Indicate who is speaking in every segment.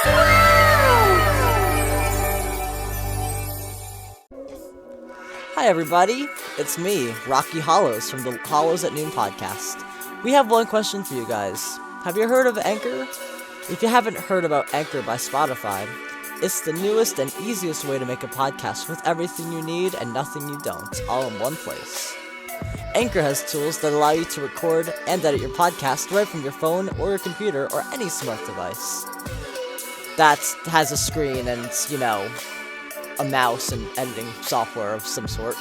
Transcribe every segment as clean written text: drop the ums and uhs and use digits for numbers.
Speaker 1: Hi everybody, it's me, Rocky Hollows from the Hollows at Noon podcast. We have one question for you guys. Have you heard of Anchor? If you haven't heard about Anchor by Spotify, it's the newest and easiest way to make a podcast with everything you need and nothing you don't, all in one place. Anchor has tools that allow you to record and edit your podcast right from your phone or your computer or any smart device. That has a screen and, a mouse and editing software of some sort.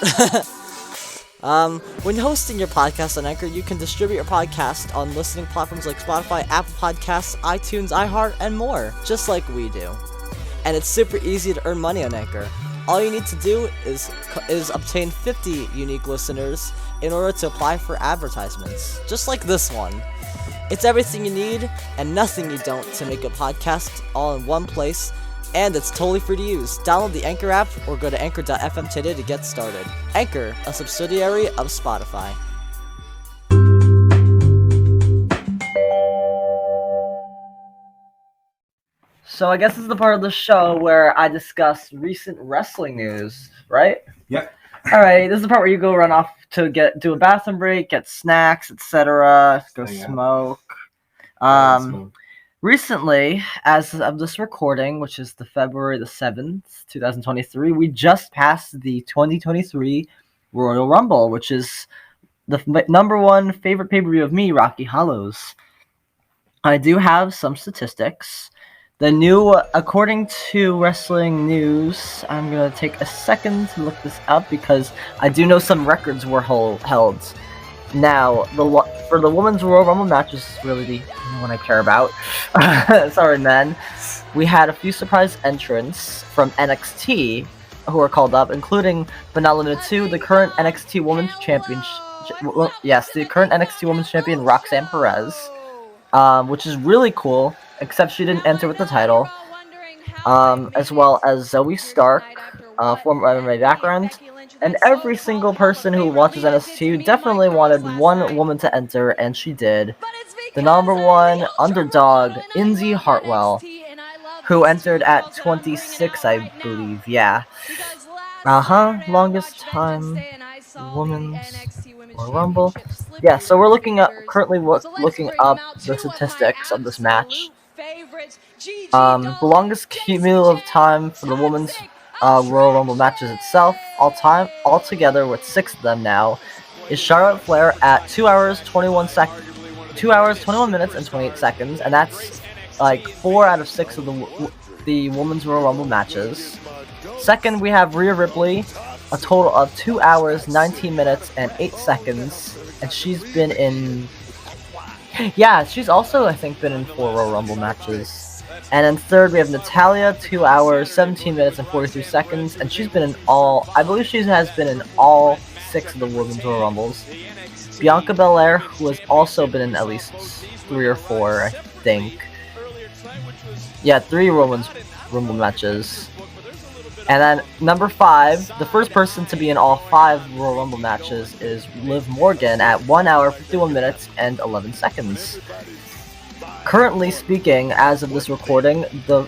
Speaker 1: When hosting your podcast on Anchor, you can distribute your podcast on listening platforms like Spotify, Apple Podcasts, iTunes, iHeart, and more, just like we do. And it's super easy to earn money on Anchor. All you need to do is obtain 50 unique listeners in order to apply for advertisements, just like this one. It's everything you need and nothing you don't to make a podcast all in one place, and it's totally free to use. Download the Anchor app or go to anchor.fm today to get started. Anchor, a subsidiary of Spotify. So I guess this is the part of the show where I discuss recent wrestling news, right?
Speaker 2: Yep.
Speaker 1: Alright, this is the part where you go run off to do a bathroom break, get snacks, etc., go smoke. Recently, as of this recording, which is the February the 7th, 2023, we just passed the 2023 Royal Rumble, which is the number one favorite pay-per-view of me, Rocky Hollows. I do have some statistics. According to Wrestling News, I'm going to take a second to look this up because I do know some records were held. Now, for the Women's Royal Rumble match, is really the one I care about. Sorry, men. We had a few surprise entrants from NXT who were called up, including, but not limited to, the current NXT Women's Champion. The current NXT Women's Champion, Roxanne Perez, which is really cool, except she didn't enter with the title. As well as Zoe Stark, former MMA background. And every single person who watches NXT definitely wanted one woman to enter, and she did. The number one underdog, Indy Hartwell, who entered at 26, I believe. Yeah. Longest time women's Rumble. Yeah, so we're currently looking up the statistics of this match. The longest cumulative time for the women's Royal Rumble matches itself, altogether with 6 of them now, is Charlotte Flair at 2 hours 21 minutes and 28 seconds, and that's like 4 out of 6 of the women's Royal Rumble matches. Second, we have Rhea Ripley, a total of 2 hours 19 minutes and 8 seconds, and she's also I think been in 4 Royal Rumble matches. And then third, we have Natalya, 2 hours, 17 minutes, and 43 seconds, and she's been in I believe she has been in all 6 of the Women's Royal Rumbles. Bianca Belair, who has also been in at least 3 or 4, I think. Yeah, 3 Women's Rumble matches. And then number 5, the first person to be in all 5 Royal Rumble matches is Liv Morgan at 1 hour, 51 minutes, and 11 seconds. Currently speaking, as of this recording, the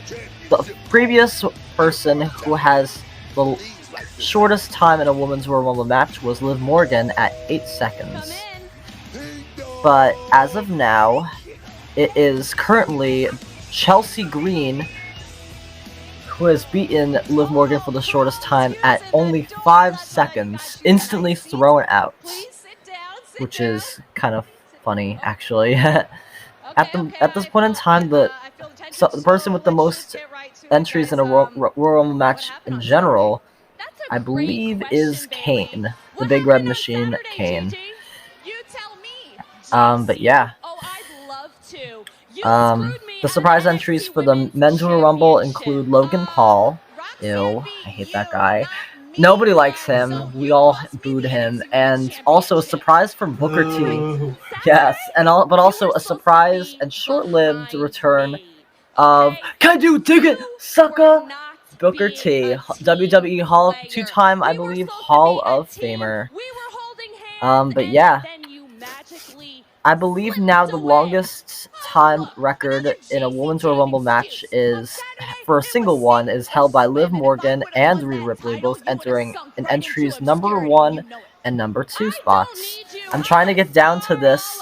Speaker 1: previous person who has the shortest time in a women's Royal Rumble match was Liv Morgan at 8 seconds. But as of now, it is currently Chelsea Green who has beaten Liv Morgan for the shortest time at only 5 seconds, instantly thrown out, which is kind of funny, actually. At this point in time, the person with the most entries in a Royal Rumble match in general, I believe, is Kane, the Big Red Machine Kane. But yeah. The surprise entries for the Men's Royal Rumble include Logan Paul. Ew, I hate that guy. Nobody likes him. We all booed him. And also a surprise from Booker T. Yes, but also a surprise and short-lived return of Can You Dig It, Sucker? Booker T, WWE two-time, I believe, Hall of Famer. But yeah, I believe now the longest all-time record in a Women's Royal Rumble match is, for a single one, is held by Liv Morgan and Rhea Ripley, both entering in entries number 1 and number 2 spots. I'm trying to get down to this.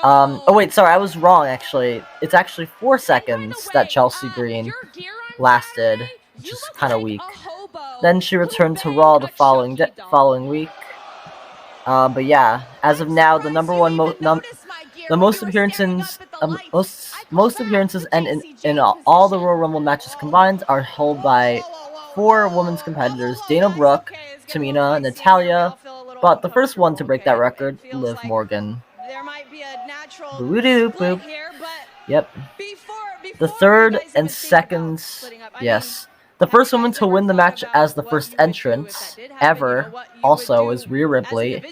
Speaker 1: Oh wait, sorry, I was wrong actually. It's actually 4 seconds that Chelsea Green lasted, which is kind of weak. Then she returned to Raw the following week. But yeah, as of now, the number one most appearances and in all the Royal Rumble matches combined are held by 4 women's competitors: Dana Brooke, Tamina, Natalya, but the first one to break that record, Liv Morgan. Boop. Yep. The third and second, yes. The first woman to win the match as the first entrant ever also is Rhea Ripley,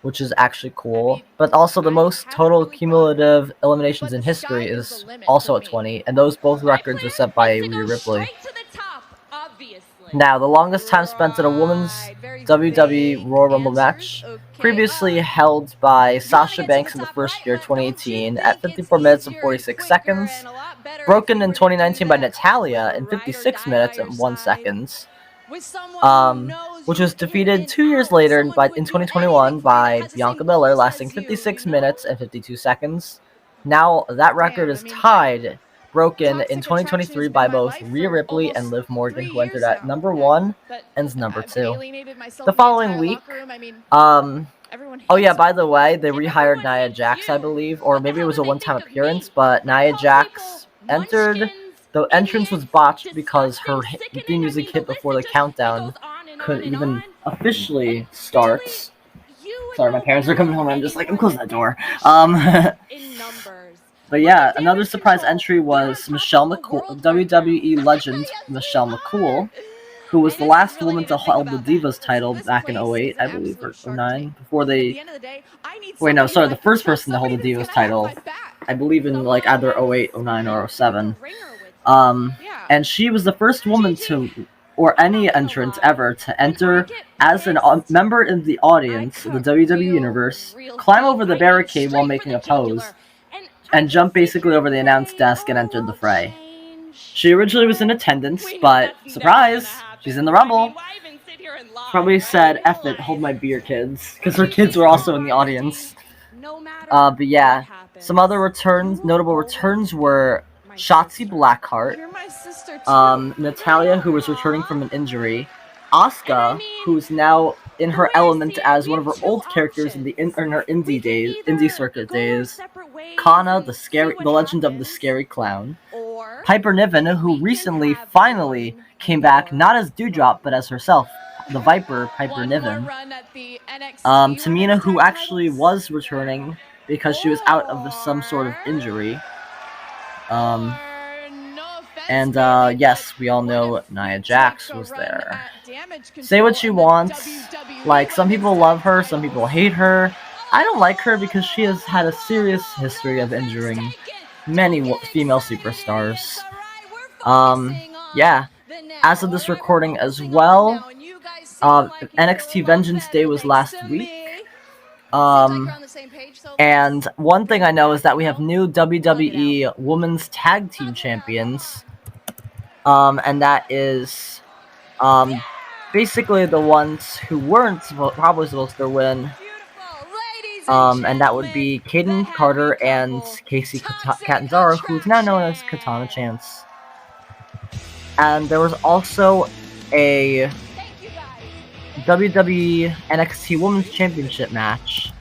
Speaker 1: which is actually cool. But also the most total cumulative eliminations in history is also at 20, and those both records are set by Rhea Ripley. Now, the longest time spent at a women's WWE Royal Rumble match, previously held by Sasha Banks in the first year, 2018, at 54 minutes and 46 seconds, broken in 2019 by Natalya in 56 minutes and 1 second, which was defeated 2 years later in 2021 by Bianca Belair, lasting 56 minutes and 52 seconds. Now, that record is tied, broken in 2023 by both Rhea Ripley and Liv Morgan, who entered at number 1 and number 2. The following week, oh yeah, by the way, they rehired Nia Jax, I believe, or maybe it was a one-time appearance, but Nia Jax entered. The entrance was botched because her theme music hit before the countdown could even officially start. Sorry, my parents are coming home, I'm just like, I'm closing that door. But yeah, another surprise entry was Michelle McCool, WWE legend Michelle McCool, who was the last woman to hold the Divas title back in 08, I believe, or 09, before they... Wait, no, sorry, the first person to hold the Divas title, I believe in, like, either 08, 09, or 07. And she was the first woman to, or any entrant ever, to enter as a member in the audience of the WWE Universe, climb over the barricade while making a pose, and jump basically over the announce desk and entered the fray. She originally was in attendance, but surprise, she's in the Rumble. Probably said, F it, hold my beer, kids, because her kids were also in the audience. But yeah, some other notable returns were Shotzi Blackheart, Natalya, who was returning from an injury, Asuka, who's now in her element as one of her old characters in her indie circuit days, Kana, the legend of the scary clown, Piper Niven, who recently finally came back not as Dewdrop but as herself, the Viper Piper Niven, Tamina, who actually was returning because she was out of some sort of injury, and yes, we all know Nia Jax was there. Say what you want, like, some people love her, some people hate her. I don't like her because she has had a serious history of injuring many female superstars. Yeah, as of this recording as well, NXT Vengeance Day was last week. And one thing I know is that we have new WWE Women's Tag Team Champions. And that is, basically the ones who weren't probably supposed to win. And that would be Kaden Carter and Casey Catanzaro, who's now known as Katana Chance. And there was also a WWE NXT Women's Championship match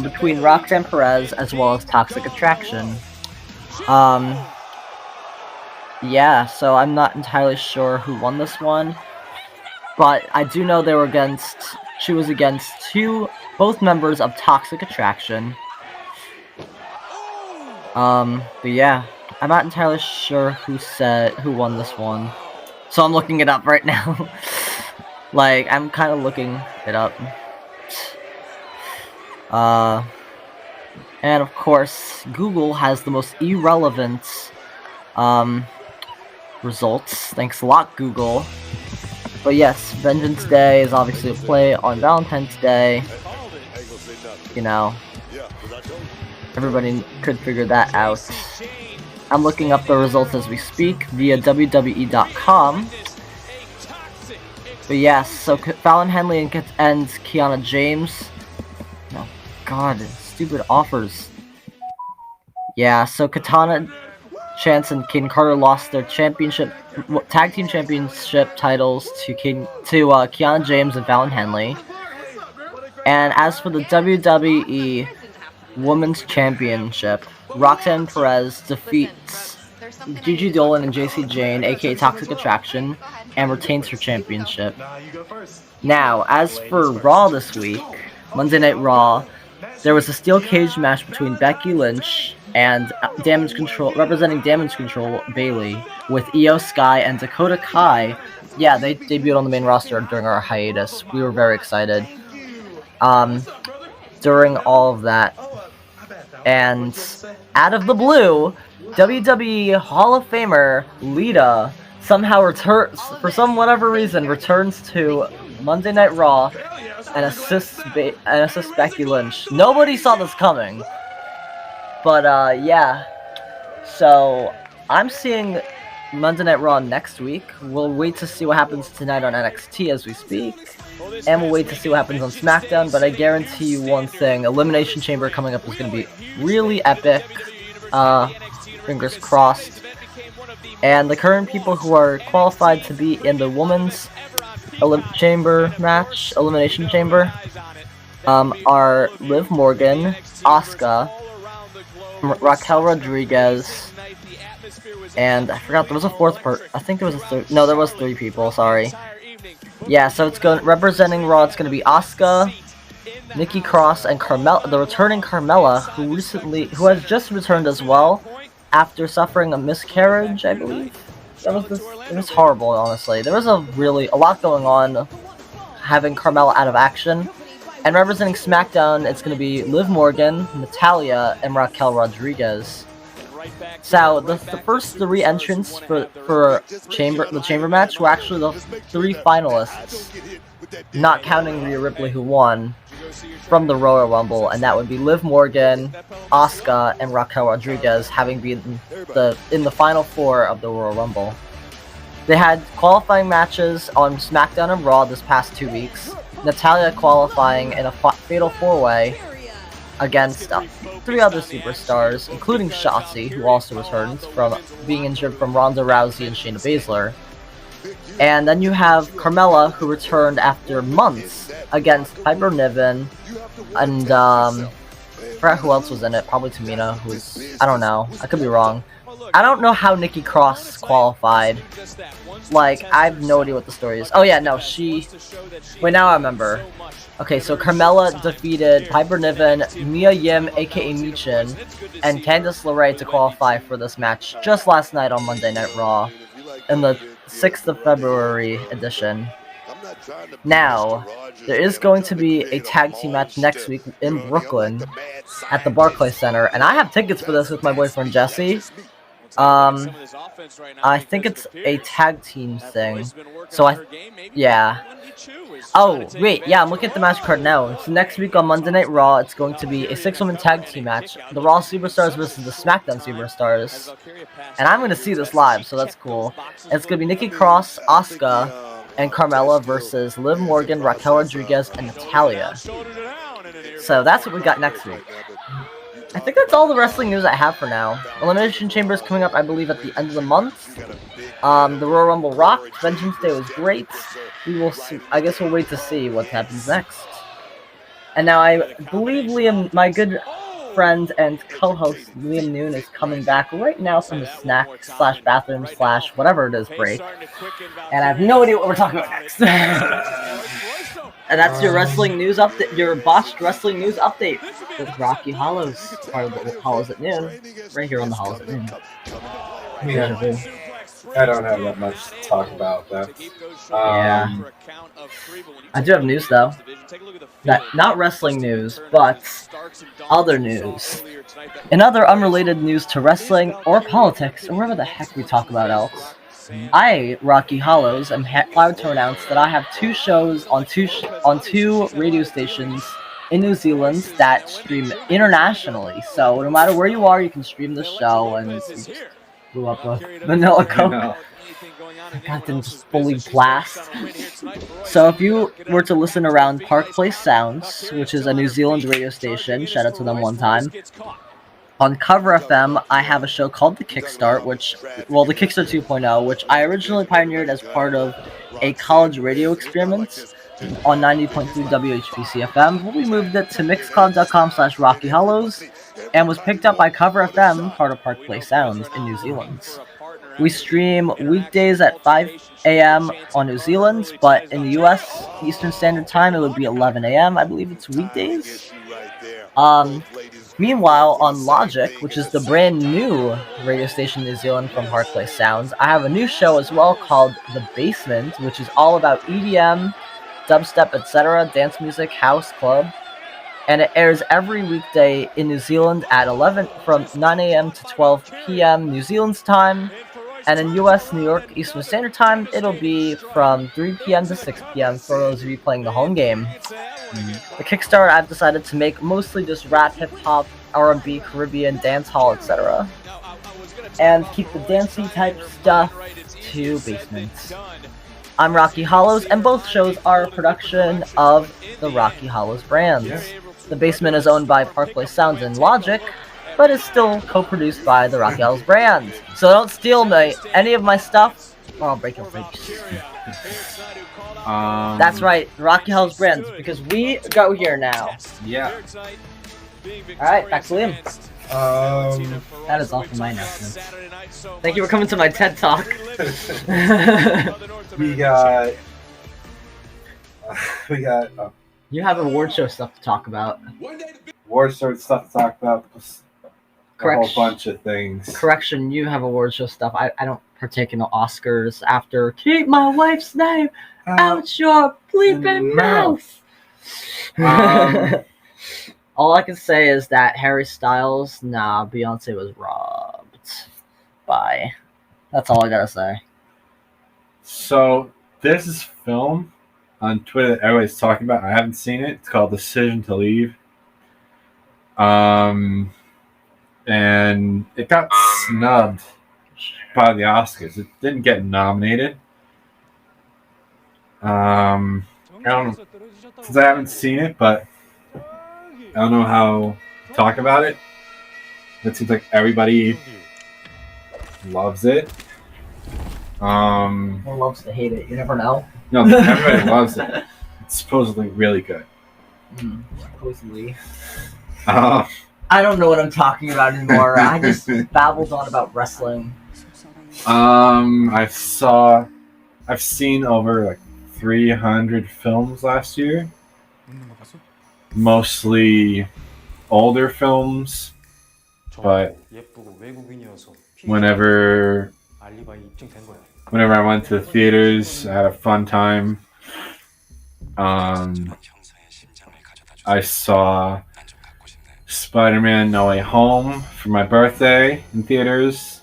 Speaker 1: between Roxanne Perez as well as Toxic Attraction. Yeah, so I'm not entirely sure who won this one, but I do know she was against both members of Toxic Attraction. But yeah, I'm not entirely sure who won this one, so I'm looking it up right now. Like, I'm kind of looking it up. And of course, Google has the most irrelevant results. Thanks a lot, Google. But yes, Vengeance Day is obviously a play on Valentine's Day. You know. Everybody could figure that out. I'm looking up the results as we speak via WWE.com. But yes, so Fallon Henley and Kiana James. No, God, stupid offers. Yeah, so Katana Chance and Kane Carter lost their tag team championship titles to Kiana James and Fallon Henley. And as for the WWE Women's Championship, Roxanne Perez defeats Gigi Dolan and JC Jane, aka Toxic Attraction, and retains her championship. Now, as for Raw this week, Monday Night Raw, there was a steel cage match between Becky Lynch and representing Damage Control, Bayley, with Io Sky and Dakota Kai. Yeah, they debuted on the main roster during our hiatus. We were very excited. During all of that, and out of the blue, WWE Hall of Famer Lita somehow returns, for whatever reason, returns to Monday Night Raw and assists Becky Lynch. Nobody saw this coming, but yeah. So I'm seeing Monday Night Raw next week. We'll wait to see what happens tonight on NXT as we speak, and we'll wait to see what happens on SmackDown. But I guarantee you one thing: Elimination Chamber coming up is going to be really epic. Fingers crossed. And the current people who are qualified to be in the women's Elimination Chamber, are Liv Morgan, Asuka, Raquel Rodriguez, and I forgot there was a fourth part. I think there was a third. No, there was 3 people. Sorry. Yeah, so it's representing Raw. It's going to be Asuka, Nikki Cross, and the returning Carmella, who has just returned as well after suffering a miscarriage, I believe. It was horrible, honestly. There was a lot going on, having Carmella out of action. And representing SmackDown, it's going to be Liv Morgan, Natalya, and Raquel Rodriguez. So the first 3 entrants for the chamber match were actually the 3 finalists, not counting Rhea Ripley, who won from the Royal Rumble, and that would be Liv Morgan, Asuka, and Raquel Rodriguez, having been in the final 4 of the Royal Rumble. They had qualifying matches on SmackDown and Raw this past 2 weeks. Natalya qualifying in a fatal 4-way against 3 other superstars, including Shotzi, who also returns from being injured from Ronda Rousey and Shayna Baszler. And then you have Carmella, who returned after months against Piper Niven, and I forgot who else was in it. Probably Tamina, I don't know. I could be wrong. I don't know how Nikki Cross qualified. Like, I have no idea what the story is. Oh yeah, no, wait, now I remember. Okay, so Carmella defeated Piper Niven, Mia Yim, aka Michin, and Candice LeRae to qualify for this match just last night on Monday Night Raw in the 6th of February edition. Now, there is going to be a tag team match next week in Brooklyn at the Barclays Center, and I have tickets for this with my boyfriend Jesse. I think it's a tag team thing. So yeah. Oh, wait, yeah, I'm looking at the match card now. So next week on Monday Night Raw, it's going to be a 6-woman tag team match. The Raw Superstars versus the SmackDown Superstars. And I'm going to see this live, so that's cool. And it's going to be Nikki Cross, Asuka, and Carmella versus Liv Morgan, Raquel Rodriguez, and Natalya. So that's what we got next week. I think that's all the wrestling news I have for now. Elimination Chamber is coming up, I believe, at the end of the month. The Royal Rumble rocked. Vengeance Day was great. We will see. I guess we'll wait to see what happens next. And now I believe Liam, my good friend and co-host Liam Noon, is coming back right now from the snack / bathroom / whatever it is break. And I have no idea what we're talking about next. And that's your wrestling news update, your botched wrestling news update with Rocky Hollows, part of the Hollows at Noon, right here on the Hollows at Noon.
Speaker 2: Yeah, I don't have that much to talk about, though.
Speaker 1: Yeah. I do have news, though. Not wrestling news, but other news. In other unrelated news to wrestling or politics, or whatever the heck we talk about else, I, Rocky Hollows, am proud to announce that I have 2 shows on two radio stations in New Zealand that stream internationally. So no matter where you are, you can stream the show. And we just blew up a vanilla Coke. God, didn't just fully blast. So if you were to listen around Park Place Sounds, which is a New Zealand radio station, shout out to them one time. On Cover FM, I have a show called The Kickstart, the Kickstart 2.0, which I originally pioneered as part of a college radio experiment on 90.3 WHPC FM, but we moved it to mixcloud.com/Rocky Hollows, and was picked up by Cover FM, part of Park Place Sounds in New Zealand. We stream weekdays at 5 a.m. on New Zealand, but in the US Eastern Standard Time, it would be 11 a.m. I believe it's weekdays. Meanwhile, on Logic, which is the brand new radio station in New Zealand from Park Place Sounds, I have a new show as well called The Basement, which is all about EDM, dubstep, etc., dance music, house, club, and it airs every weekday in New Zealand at from 9 a.m. to 12 p.m. New Zealand's time, and in US New York Eastern Standard Time, it'll be from 3 p.m. to 6 p.m. for those of you playing the home game. The Kickstarter I've decided to make mostly just rap, hip-hop, R&B, Caribbean, dancehall, etc. And keep the dancey type stuff to Basement. I'm Rocky Hollows, and both shows are a production of the Rocky Hollows brand. The Basement is owned by Park Place Sounds and Logic, but is still co-produced by the Rocky Hollows brand. So don't steal any of my stuff, or I'll break your face. That's right, Rocky Hollows brand, because we go here now.
Speaker 2: Yeah.
Speaker 1: Alright, back to Liam. That is all for my announcements. Thank you for coming to my TED Talk.
Speaker 2: we got.
Speaker 1: You have award show stuff to talk about.
Speaker 2: Award show stuff to talk about. A whole bunch of things.
Speaker 1: Correction, you have award show stuff. I don't partake in the Oscars after Keep My Wife's Name Out Your Bleeping Mouth. All I can say is that Harry Styles, Beyonce was robbed. Bye. That's all I gotta say.
Speaker 2: So, there's this film on Twitter that everybody's talking about. I haven't seen it. It's called Decision to Leave. And it got snubbed by the Oscars. It didn't get nominated. I don't know, since I haven't seen it, but I don't know how to talk about it. It seems like everybody loves it.
Speaker 1: Or loves to hate it. You never know.
Speaker 2: No, everybody loves it. It's supposedly really good.
Speaker 1: Supposedly. I don't know what I'm talking about anymore. I just babbled on about wrestling.
Speaker 2: I've seen over like 300 films last year. Mostly older films, but whenever I went to the theaters, I had a fun time. I saw Spider-Man No Way Home for my birthday in theaters.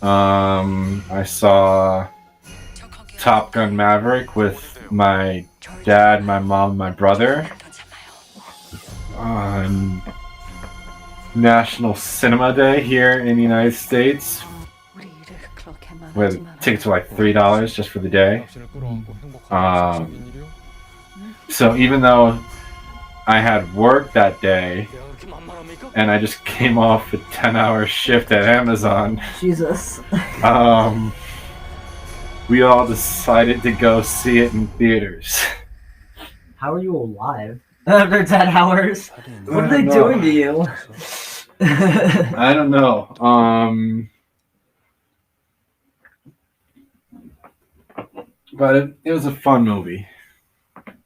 Speaker 2: I saw Top Gun Maverick with my dad, my mom, and my brother on National Cinema Day here in the United States, where the tickets were like $3 just for the day. So even though I had work that day and I just came off a 10-hour shift at Amazon,
Speaker 1: Jesus.
Speaker 2: we all decided to go see it in theaters.
Speaker 1: How are you alive after 10 hours? What are they doing to you?
Speaker 2: I don't know. But it was a fun movie.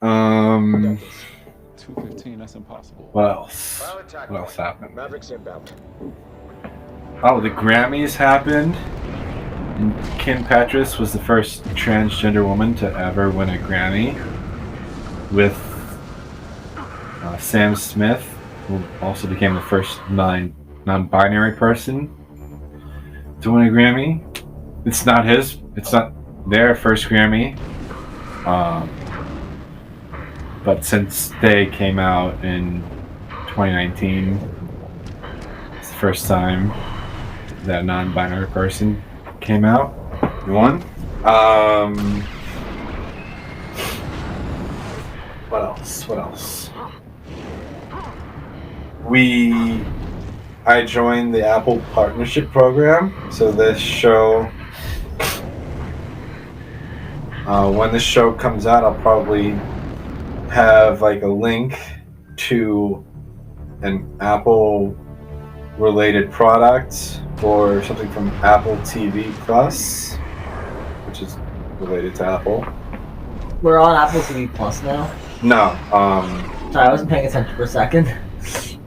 Speaker 3: 215, that's impossible.
Speaker 2: What else? What else happened? Oh, the Grammys happened. And Kim Petras was the first transgender woman to ever win a Grammy, with Sam Smith, who also became the first non-binary person to win a Grammy. It's not their first Grammy. But since they came out in 2019, it's the first time that a non-binary person came out. One. What else? What else? I joined the Apple Partnership Program. So this show, when this show comes out, I'll probably have like a link to an Apple related product or something from Apple TV Plus, which is related to Apple.
Speaker 1: We're on Apple TV Plus now.
Speaker 2: No,
Speaker 1: Sorry, I wasn't paying attention for a second.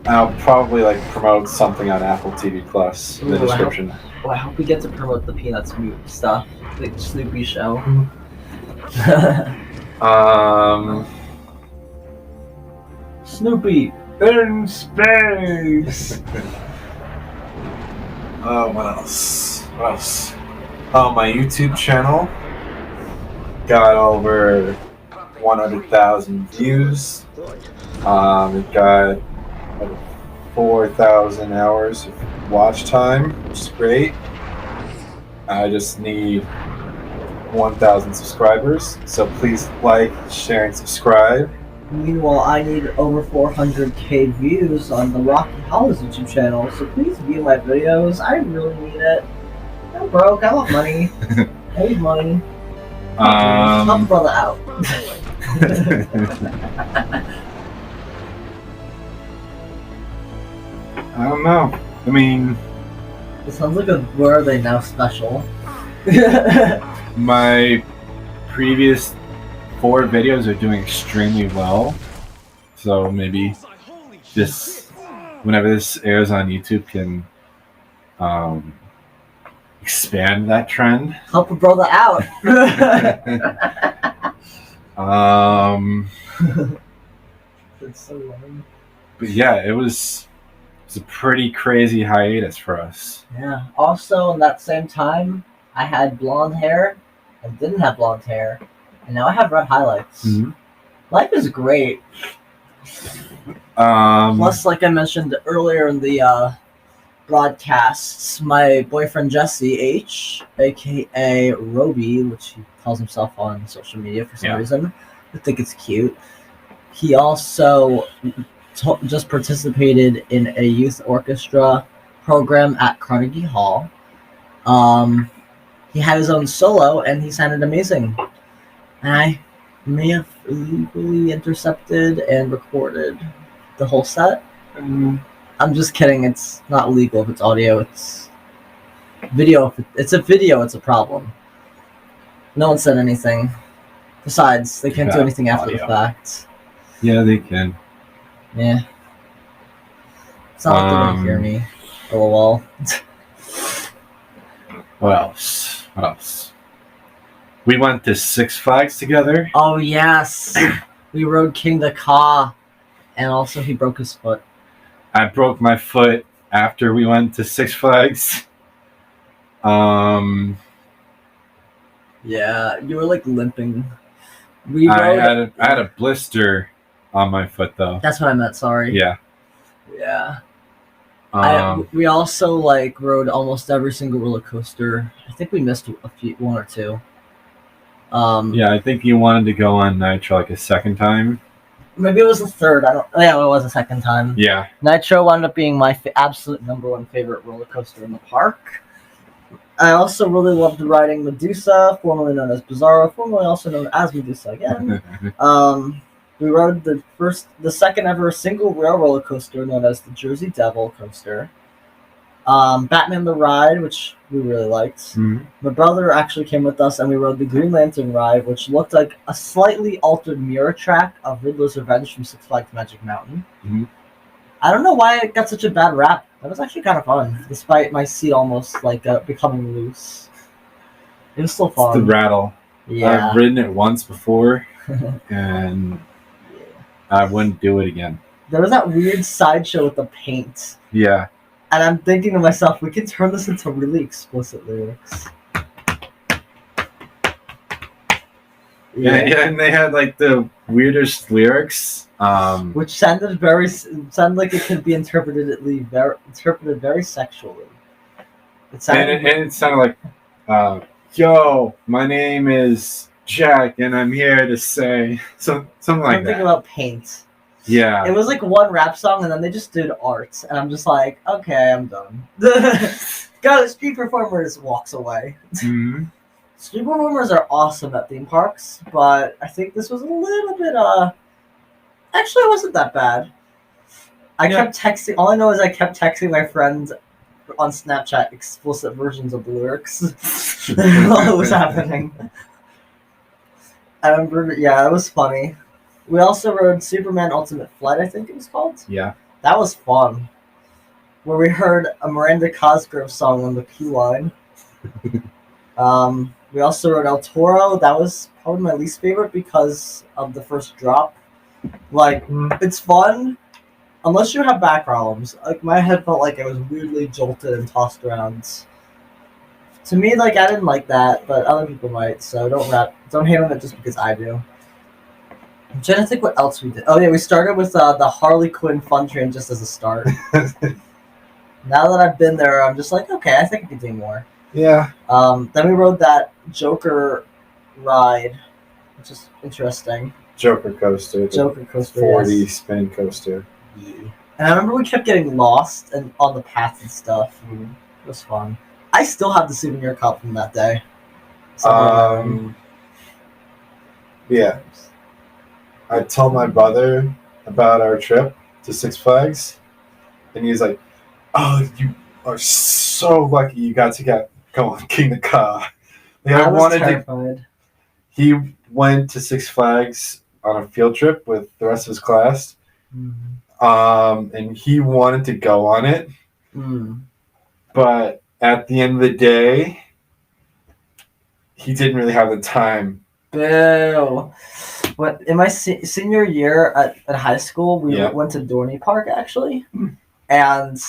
Speaker 2: I'll probably like promote something on Apple TV Plus in the description.
Speaker 1: I hope we get to promote the Peanuts stuff, the Snoopy show. Snoopy in space.
Speaker 2: What else? What else? Oh, my YouTube channel got over 100,000 views. It got 4,000 hours of watch time, which is great. I just need 1,000 subscribers, so please like, share, and subscribe.
Speaker 1: Meanwhile, I need over 400k views on the Rocky Hollis YouTube channel, so please view my videos. I really need it. I'm broke. I want money. I need money. Help a brother out.
Speaker 2: I don't know. I mean,
Speaker 1: It sounds like a Where Are They Now special.
Speaker 2: my previous 4 videos are doing extremely well, so maybe this, whenever this airs on YouTube, can expand that trend.
Speaker 1: Help a brother out. It's so lame.
Speaker 2: But yeah, it was a pretty crazy hiatus for us.
Speaker 1: Yeah. Also, in that same time, I had blonde hair and didn't have blonde hair, and now I have red highlights.
Speaker 2: Mm-hmm.
Speaker 1: Life is great.
Speaker 2: Um,
Speaker 1: Plus, like I mentioned earlier in the broadcasts, my boyfriend Jesse H, aka Roby, which he calls himself on social media for some reason, I think it's cute. He also just participated in a youth orchestra program at Carnegie Hall. He had his own solo, and he sounded amazing. And I may have illegally intercepted and recorded the whole set. I'm just kidding. It's not legal if it's audio. It's video. If it's a video, it's a problem. No one said anything. Besides, they can't do anything after the fact.
Speaker 2: Yeah, they can.
Speaker 1: Yeah. It's not like they're gonna hear me. LOL.
Speaker 2: What else? What else? We went to Six Flags together.
Speaker 1: Oh yes, we rode King the Ka, and also he broke his foot.
Speaker 2: I broke my foot after we went to Six Flags.
Speaker 1: Yeah, you were like limping.
Speaker 2: I had a blister on my foot though.
Speaker 1: That's what I meant. Sorry.
Speaker 2: Yeah.
Speaker 1: Yeah.
Speaker 2: Um,
Speaker 1: We also like rode almost every single roller coaster. I think we missed one or two.
Speaker 2: yeah, I think you wanted to go on Nitro like a second time.
Speaker 1: Maybe it was the third. Yeah, it was the second time.
Speaker 2: Yeah.
Speaker 1: Nitro wound up being my absolute #1 favorite roller coaster in the park. I also really loved riding Medusa, formerly known as Bizarro, formerly also known as Medusa again. We rode the second ever single rail roller coaster known as the Jersey Devil coaster. Batman the Ride, which we really liked.
Speaker 2: Mm-hmm.
Speaker 1: My brother actually came with us, and we rode the Green Lantern Ride, which looked like a slightly altered mirror track of Riddler's Revenge from Six Flags Magic Mountain.
Speaker 2: Mm-hmm.
Speaker 1: I don't know why it got such a bad rap. That was actually kind of fun, despite my seat almost like becoming loose. It was still fun.
Speaker 2: It's the rattle.
Speaker 1: Yeah.
Speaker 2: I've ridden it once before, and I wouldn't do it again.
Speaker 1: There was that weird sideshow with the paint.
Speaker 2: Yeah.
Speaker 1: And I'm thinking to myself, we could turn this into really explicit lyrics.
Speaker 2: Yeah, and they had like the weirdest lyrics.
Speaker 1: Which sounded like it could be interpreted very sexually. It
Speaker 2: and
Speaker 1: sounded
Speaker 2: it sounded like, "Yo, my name is Jack, and I'm here to say something like
Speaker 1: something
Speaker 2: that."
Speaker 1: about paint.
Speaker 2: Yeah,
Speaker 1: It was like one rap song, and then they just did art, and I'm just like, okay, I'm done. Go, street performers walks away.
Speaker 2: mm-hmm.
Speaker 1: Street performers are awesome at theme parks, but I think this was a little bit actually it wasn't that bad. I kept texting. All I know is I kept texting my friends on Snapchat explicit versions of the lyrics while it was happening. I remember, yeah, it was funny. We also rode Superman Ultimate Flight, I think it was called.
Speaker 2: Yeah,
Speaker 1: That was fun. Where we heard a Miranda Cosgrove song on the queue line. We also rode El Toro. That was probably my least favorite because of the first drop. Like, it's fun, unless you have back problems. Like, my head felt like I was weirdly jolted and tossed around. To me, like, I didn't like that, but other people might, so don't hate on it just because I do. I'm trying to think what else we did. Oh yeah, we started with the Harley Quinn fun train just as a start. Now that I've been there, I'm just like, okay, I think I could do more.
Speaker 2: yeah.
Speaker 1: Then we rode that Joker ride, which is interesting.
Speaker 2: Joker coaster.
Speaker 1: Joker coaster,
Speaker 2: 40
Speaker 1: yes.
Speaker 2: spin coaster.
Speaker 1: And I remember we kept getting lost and on the path and stuff. It was fun. I still have the souvenir cup from that day.
Speaker 2: Yeah. I told my brother about our trip to Six Flags, and he's like, "Oh, you are so lucky you got to go on King of Ka." Like,
Speaker 1: I was terrified.
Speaker 2: He went to Six Flags on a field trip with the rest of his class, and he wanted to go on it, but at the end of the day, he didn't really have the time.
Speaker 1: Boo. But in my senior year at high school, we went to Dorney Park, actually. And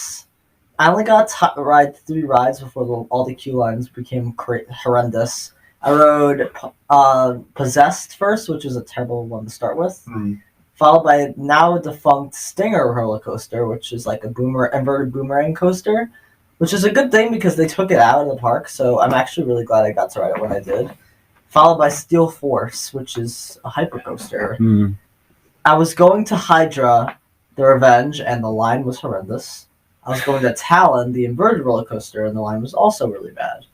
Speaker 1: I only got to ride 3 rides before all the queue lines became horrendous. I rode Possessed first, which was a terrible one to start with. Followed by now defunct Stinger roller coaster, which is like a inverted boomerang coaster. Which is a good thing because they took it out of the park, so I'm actually really glad I got to ride it when I did. Followed by Steel Force, which is a hypercoaster. I was going to Hydra, the Revenge, and the line was horrendous. I was going to Talon, the inverted roller coaster, and the line was also really bad.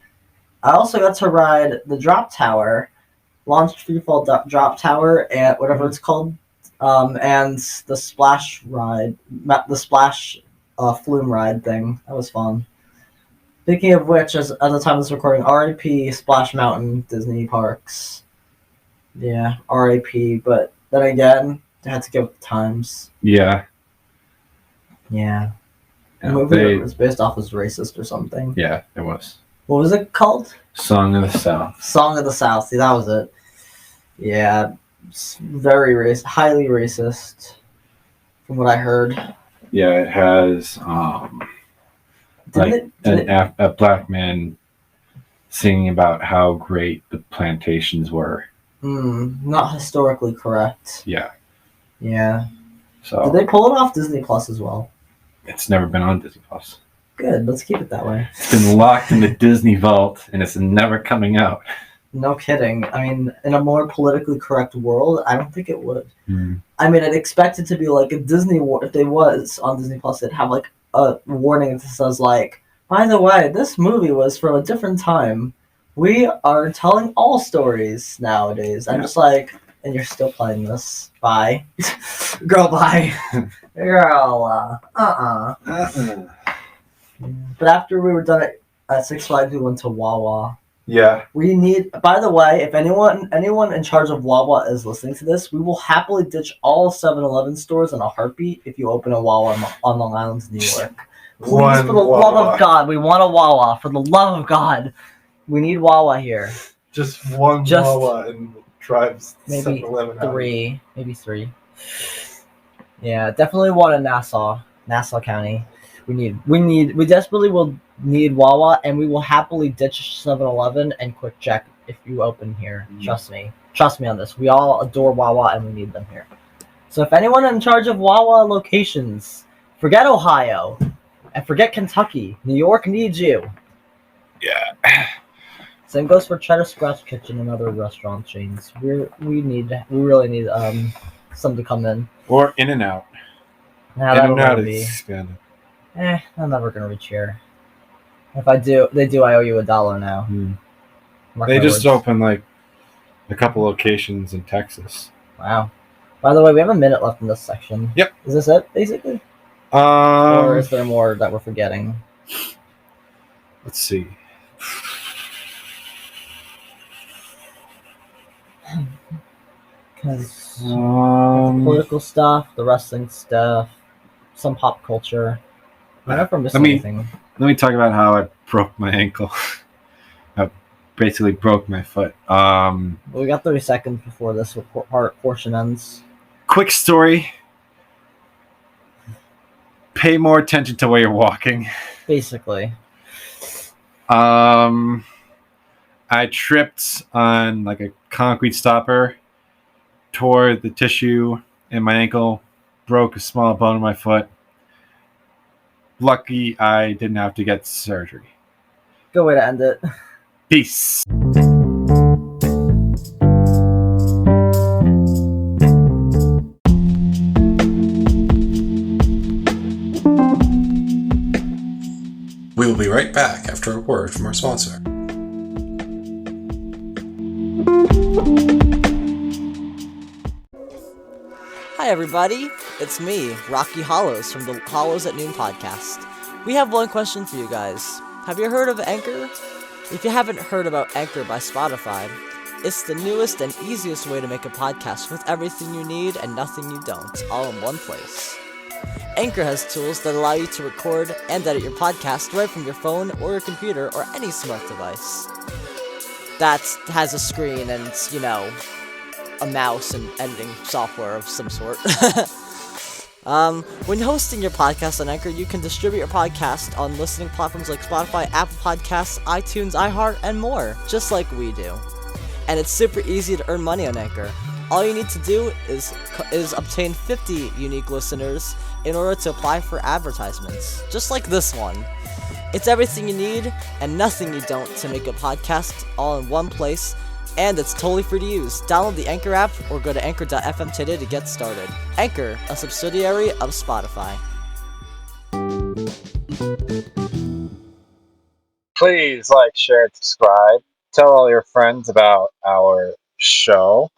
Speaker 1: I also got to ride the Drop Tower, launched freefall Drop Tower, and whatever it's called, and the Splash ride, the Splash flume ride thing. That was fun. Speaking of which, at the time of this recording, R.I.P. Splash Mountain Disney Parks. Yeah, R.I.P. But then again, I had to give it the times.
Speaker 2: Yeah.
Speaker 1: Yeah. The movie was based off was racist or something.
Speaker 2: Yeah, it was.
Speaker 1: What was it called?
Speaker 2: Song of the South.
Speaker 1: Song of the South. See, that was it. Yeah, very highly racist, from what I heard.
Speaker 2: Yeah, it has a black man singing about how great the plantations were.
Speaker 1: Not historically correct.
Speaker 2: Yeah.
Speaker 1: Yeah.
Speaker 2: So
Speaker 1: did they pull it off Disney Plus as well?
Speaker 2: It's never been on Disney Plus.
Speaker 1: Good, let's keep it that way.
Speaker 2: It's been locked in the Disney vault, and it's never coming out.
Speaker 1: No kidding. I mean, in a more politically correct world, I don't think it would. I mean, I'd expect it to be like a Disney if they was on Disney Plus, it'd have like a warning that says like, by the way, this movie was from a different time. We are telling all stories nowadays. I'm just like, and you're still playing this. Bye. Girl, bye. Girl, But after we were done at Six Flags, we went to Wawa.
Speaker 2: Yeah.
Speaker 1: We need, by the way, if anyone in charge of Wawa is listening to this, we will happily ditch all 7-Eleven stores in a heartbeat if you open a Wawa on Long Island, New York. Please, for the love of God, we want a Wawa. For the love of God, we need Wawa here.
Speaker 2: Just one Wawa and drives
Speaker 1: maybe
Speaker 2: 7-Eleven
Speaker 1: three, maybe 3. Yeah, definitely one in Nassau County. We desperately will need Wawa, and we will happily ditch 7-Eleven and Quick Check if you open here. Trust me. Trust me on this. We all adore Wawa and we need them here. So if anyone in charge of Wawa locations, forget Ohio and forget Kentucky. New York needs you.
Speaker 2: Yeah.
Speaker 1: Same goes for Cheddar Scratch Kitchen and other restaurant chains. We really need some to come in.
Speaker 2: Or In-N-Out.
Speaker 1: Now
Speaker 2: In-N-Out
Speaker 1: that'll
Speaker 2: is
Speaker 1: be.
Speaker 2: expanded.
Speaker 1: I'm never gonna reach here. If I do, I owe you $1 now. Mark
Speaker 2: They
Speaker 1: my
Speaker 2: just
Speaker 1: words.
Speaker 2: opened like a couple locations in Texas.
Speaker 1: Wow. By the way, we have a minute left in this section.
Speaker 2: Yep.
Speaker 1: Is this it, basically? Or is there more that we're forgetting?
Speaker 2: Let's see.
Speaker 1: Because the political stuff, the wrestling stuff, some pop culture. I never missing anything.
Speaker 2: Let me talk about how I broke my ankle. I basically broke my foot.
Speaker 1: We got 30 seconds before this portion ends.
Speaker 2: Quick story. Pay more attention to where you're walking.
Speaker 1: Basically.
Speaker 2: I tripped on like a concrete stopper, tore the tissue in my ankle, broke a small bone in my foot. Lucky I didn't have to get surgery.
Speaker 1: Good way to end it.
Speaker 2: Peace.
Speaker 4: We will be right back after a word from our sponsor.
Speaker 1: Hi everybody, it's me, Rocky Hollows from the Hollows at Noon podcast. We have one question for you guys. Have you heard of Anchor? If you haven't heard about Anchor by Spotify, it's the newest and easiest way to make a podcast with everything you need and nothing you don't, all in one place. Anchor has tools that allow you to record and edit your podcast right from your phone or your computer or any smart device. That has a screen and, a mouse and editing software of some sort. When hosting your podcast on Anchor, you can distribute your podcast on listening platforms like Spotify, Apple Podcasts, iTunes, iHeart, and more, just like we do. And it's super easy to earn money on Anchor. All you need to do is obtain 50 unique listeners in order to apply for advertisements, just like this one. It's everything you need and nothing you don't to make a podcast all in one place, and it's totally free to use. Download the Anchor app or go to anchor.fm today to get started. Anchor, a subsidiary of Spotify.
Speaker 2: Please like, share, and subscribe. Tell all your friends about our show.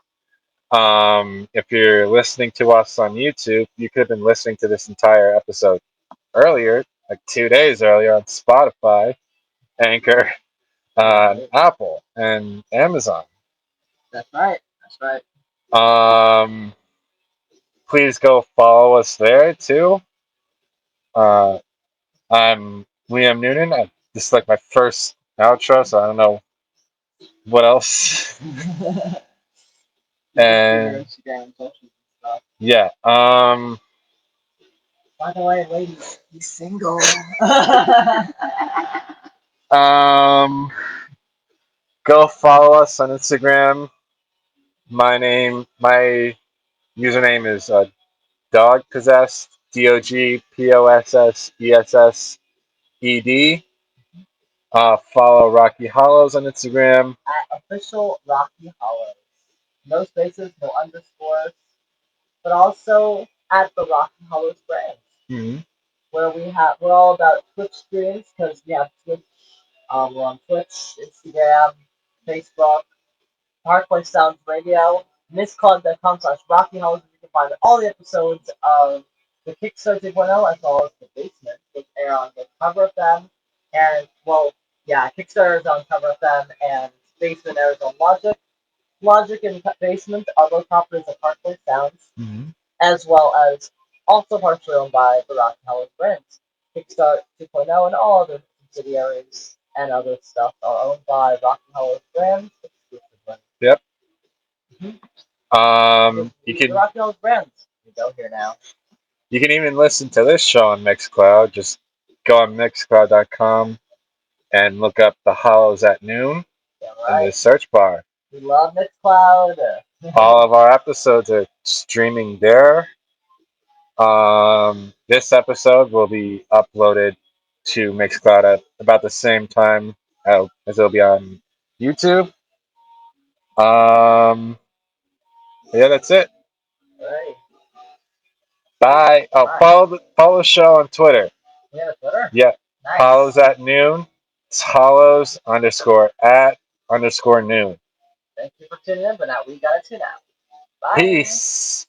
Speaker 2: If you're listening to us on YouTube, you could have been listening to this entire episode earlier, like 2 days earlier on Spotify, Anchor, Apple, and Amazon.
Speaker 1: That's right.
Speaker 2: Please go follow us there too. I'm Liam Noonan. This is like my first outro, so I don't know what else. And yeah,
Speaker 1: By the way, ladies, he's single.
Speaker 2: Go follow us on Instagram. My username is Dog Possessed. DOGPOSSESSED. Follow Rocky Hollows on Instagram.
Speaker 1: At official Rocky Hollows. No spaces, no underscores, but also at the Rocky Hollows brand, where we're all about Twitch streams because we have Twitch. We're on Twitch, Instagram, Facebook, Hardcore Sounds Radio, misscog.com/Rocky Hollows. You can find all the episodes of the Kickstarter 2.0 as well as the Basement, which air on the Cover FM. And Kickstarter is on Cover FM and Basement airs on Logic. Logic and Basement are both properties of Hardcore Sounds, as well as also partially owned by the Rocky Hollows brands. Kickstart 2.0 and all other subsidiaries and other stuff are owned by Rocky Hollows brands exclusively.
Speaker 2: Yep.
Speaker 1: You can Rocky Hollows brands. You go here now.
Speaker 2: You can even listen to this show on Mixcloud. Just go on mixcloud.com and look up the Hollows at Noon in the search bar.
Speaker 1: We love Mixcloud.
Speaker 5: All of our episodes are streaming there. This episode will be uploaded to Mixcloud at about the same time as it'll be on YouTube. Yeah, that's it.
Speaker 1: Alright.
Speaker 5: Bye. Oh, follow the show on Twitter.
Speaker 1: Yeah, Twitter?
Speaker 5: Yeah.
Speaker 1: Nice.
Speaker 5: Hollows at noon. It's hollows _at_noon.
Speaker 1: Thank you for tuning in, but now we gotta tune out. Bye.
Speaker 5: Peace.